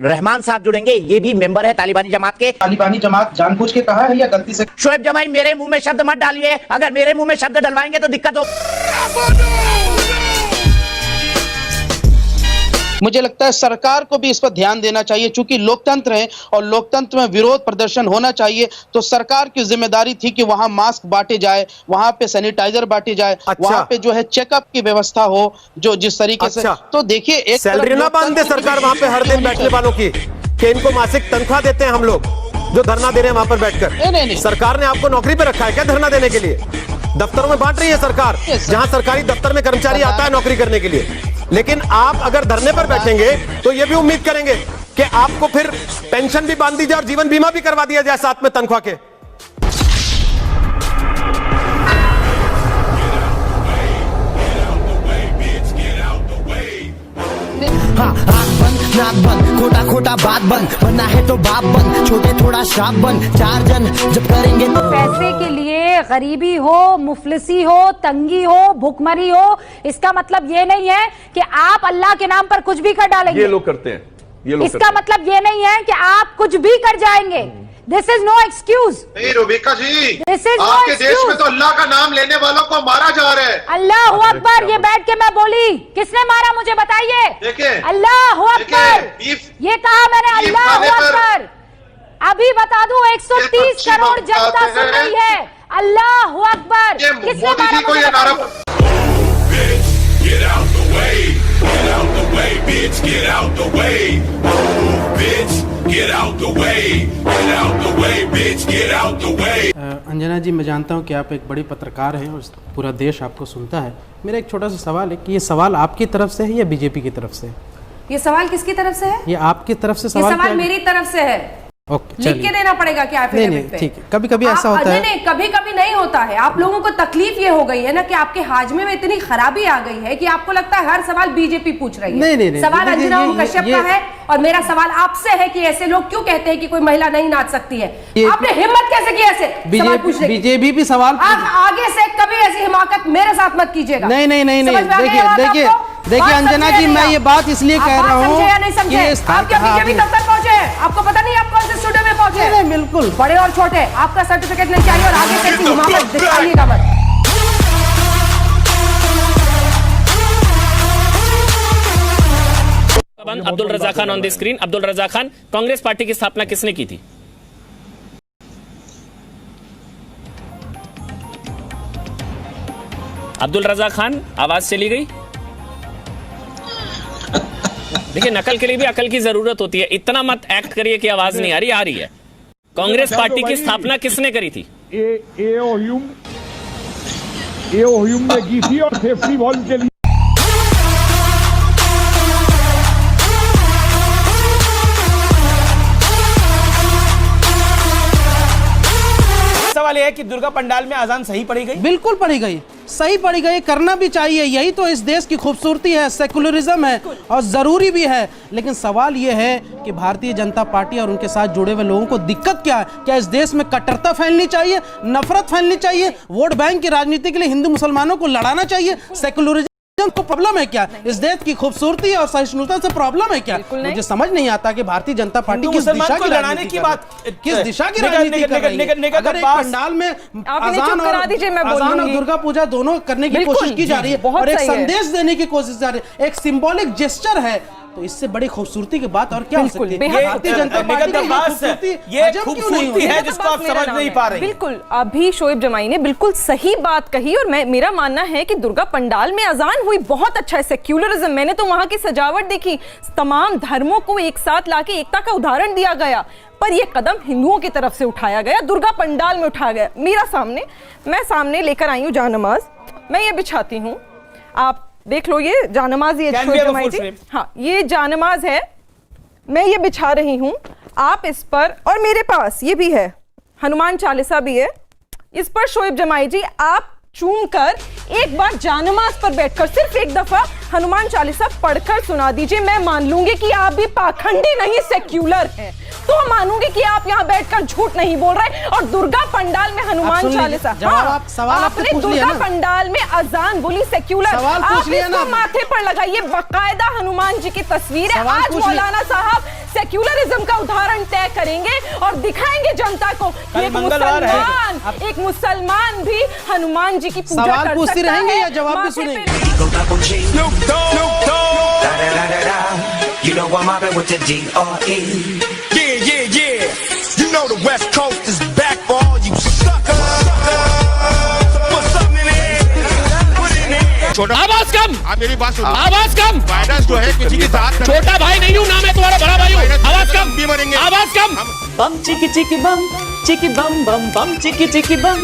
रहमान साहब जुड़ेंगे, ये भी मेंबर है तालिबानी जमात के। तालिबानी जमात जानबूझ के कहा है या गलती से? शोएब जमाई मेरे मुंह में शब्द मत डालिए, अगर मेरे मुंह में शब्द डलवाएंगे तो दिक्कत हो। मुझे लगता है सरकार को भी इस पर ध्यान देना चाहिए, चूंकि लोकतंत्र है और लोकतंत्र में विरोध प्रदर्शन होना चाहिए। तो सरकार की जिम्मेदारी थी कि वहां मास्क बांटे जाए, वहां पे सैनिटाइजर बांटे जाए, वहां पे जो है चेकअप की व्यवस्था हो, जो जिस तरीके से। तो देखिए, एक सैलरी ना बांध दे सरकार वहां पे हर दिन बैठने वालों की, कि इनको मासिक तनख्वाह देते हैं हम लोग जो धरना दे रहे हैं वहां पर बैठकर। नहीं। सरकार ने आपको नौकरी पे रखा है क्या धरना देने के लिए? दफ्तरों में बांट रही है सरकार, जहां सरकारी दफ्तर में कर्मचारी आता है नौकरी करने के लिए। लेकिन आप अगर धरने पर बैठेंगे तो ये भी उम्मीद करेंगे कि आपको फिर पेंशन भी बांध दी जाए और जीवन बीमा भी करवा दिया जाए साथ में तनख्वाह के। नाक बंद, खोटा खोटा बात बंद, बनना है तो बाप बंद, छोटे थोड़ा श्राप बंद, चार जन जब करेंगे तो। पैसे के लिए गरीबी हो, मुफलिसी हो, तंगी हो, भूखमरी हो, इसका मतलब ये नहीं है कि आप अल्लाह के नाम पर कुछ भी कर डालेंगे। ये लोग करते हैं, ये लोग इसका मतलब ये नहीं है कि आप कुछ भी कर जाएंगे। This is no excuse. नहीं रुबिका जी, दिस इज आपके देश में तो अल्लाह का नाम लेने वालों को मारा जा रहा है। अल्लाह अकबर, ये बैठ के मैं बोली, किसने मारा मुझे बताइए? देखिए, अल्लाह अकबर, ये कहा मैंने, अल्लाह अकबर। अभी बता दूं, 130 करोड़ जनता सुन रही है। अल्लाह अकबर, किसने मारा मुझे बताइए? अंजना जी, मैं जानता हूं कि आप एक बड़ी पत्रकार हैं और पूरा देश आपको सुनता है। मेरा एक छोटा सा सवाल है कि ये सवाल आपकी तरफ से है या बीजेपी की तरफ से? ये सवाल किसकी तरफ से है? ये आपकी तरफ से सवाल? ये सवाल मेरी तरफ से है। ओके, लिख के देना पड़ेगा क्या? नहीं, ठीक है। कभी कभी ऐसा होता है। नहीं, कभी कभी नहीं होता है। आप लोगों को तकलीफ ये हो गई है ना कि आपके हाजमे में इतनी खराबी आ गई है कि आपको लगता है हर सवाल बीजेपी पूछ रही है। नहीं, सवाल अंजना कश्यप का है और मेरा सवाल आपसे है कि ऐसे लोग क्यों कहते हैं कि कोई महिला नहीं नाच सकती है? आपने हिम्मत कैसे की ऐसे सवाल पूछने की? बीजेपी भी सवाल आगे से कभी ऐसी हिमाकत मेरे साथ मत कीजिएगा। नहीं, देखिए अंजना जी, मैं ये बात इसलिए कह रहा हूँ कि आप क्या बीजेपी दफ्तर पहुंचे हैं? आपको पता नहीं आप कौन से स्टूडियो में पहुंचे? नहीं, बिल्कुल। बड़े और छोटे, आपका सर्टिफिकेट नहीं चाहिए और आगे से ऐसी हिमाकत दिखाइएगा मत। Abdul Raza Khan on the screen. Abdul Raza Khan, Congress party की स्थापना किसने की थी? अब्दुल रजा खान, आवाज चली गई। देखिए, नकल के लिए भी अकल की जरूरत होती है, इतना मत एक्ट करिए कि आवाज नहीं आ रही। आ रही है। कांग्रेस पार्टी की स्थापना किसने करी थी? एओह्युम ने की थी और सेफ्टी वॉल के लिए। सवाल यह है कि दुर्गा पंडाल में अजान सही पढ़ी गई? बिल्कुल पढ़ी गई, सही पढ़ी गई, करना भी चाहिए। यही तो इस देश की खूबसूरती है, सेकुलरिज्म है और जरूरी भी है। लेकिन सवाल यह है कि भारतीय जनता पार्टी और उनके साथ जुड़े हुए लोगों को दिक्कत क्या है? क्या इस देश में कट्टरता फैलनी चाहिए, नफरत फैलनी चाहिए, वोट बैंक की राजनीति के लिए हिंदू मुसलमानों को लड़ाना चाहिए? सेकुलरिज्म को प्रॉब्लम है क्या? इस देश की खूबसूरती और सहिष्णुता से प्रॉब्लम है क्या? मुझे समझ नहीं आता कि भारतीय जनता पार्टी किस दिशा की राजनीति की बात, किस दिशा की राजनीति कर रही है? अगर एक पंडाल में अजान और दुर्गा पूजा दोनों करने की कोशिश की जा रही है और एक संदेश देने की कोशिश जा रही है, एक सिंबॉलिक जेस्चर है, तो इससे बड़ी खूबसूरती की बात और क्या हो सकती है? भारतीय जनता पार्टी ये खूबसूरती है जिसको आप समझ नहीं पा रहे। बिल्कुल, अभी शोएब जमाई ने बिल्कुल सही बात कही और मेरा मानना है कि दुर्गा पंडाल में अजान हुई, बहुत अच्छा है। सेक्युलरिज्म, मैंने तो वहां की सजावट देखी, तमाम धर्मों को एक साथ लाके एकता का उदाहरण दिया गया। पर यह कदम हिंदुओं की तरफ से उठाया गया, दुर्गा पंडाल में उठाया गया। मैं सामने लेकर आई हूँ जानमाज, मैं ये बिछाती हूँ, आप देख लो, ये जानमाज, ये हाँ, ये जानमाज है, मैं ये बिछा रही हूं, आप इस पर, और मेरे पास ये भी है, हनुमान चालीसा भी है, इस पर शोएब जमाई जी आप चूम कर एक बार जानमाज पर बैठकर सिर्फ एक दफा हनुमान चालीसा पढ़कर सुना दीजिए। मैं मान लूंगी कि आप भी पाखंडी नहीं, सेक्युलर हैं। तो मानूंगी कि आप यहाँ बैठकर झूठ नहीं बोल रहे। और दुर्गा पंडाल में हनुमान चालीसा, आपने दुर्गा पंडाल में अजान बोली, सेक्युलर, आप इसको माथे पर लगाइए, बाकायदा हनुमान जी की तस्वीर है। आज मौलाना साहब सेक्युलरिज्म का उदाहरण तय करेंगे और दिखाएंगे जनता को कि एक मुसलमान भी हनुमान जी की पूजा कर सकता है। सवाल पूछती रहेंगे या जवाब भी सुनेंगे? आवाज कम, आप मेरी बात सुनो। आवाज कम। वायरस जो है किसी के साथ छोटा भाई नहीं हूँ ना, मैं तुम्हारा बड़ा भाई हूँ। आवाज कम, भी मरेंगे। आवाज कम। बम चिकी चिकी बम बम बम चिकी चिकी बम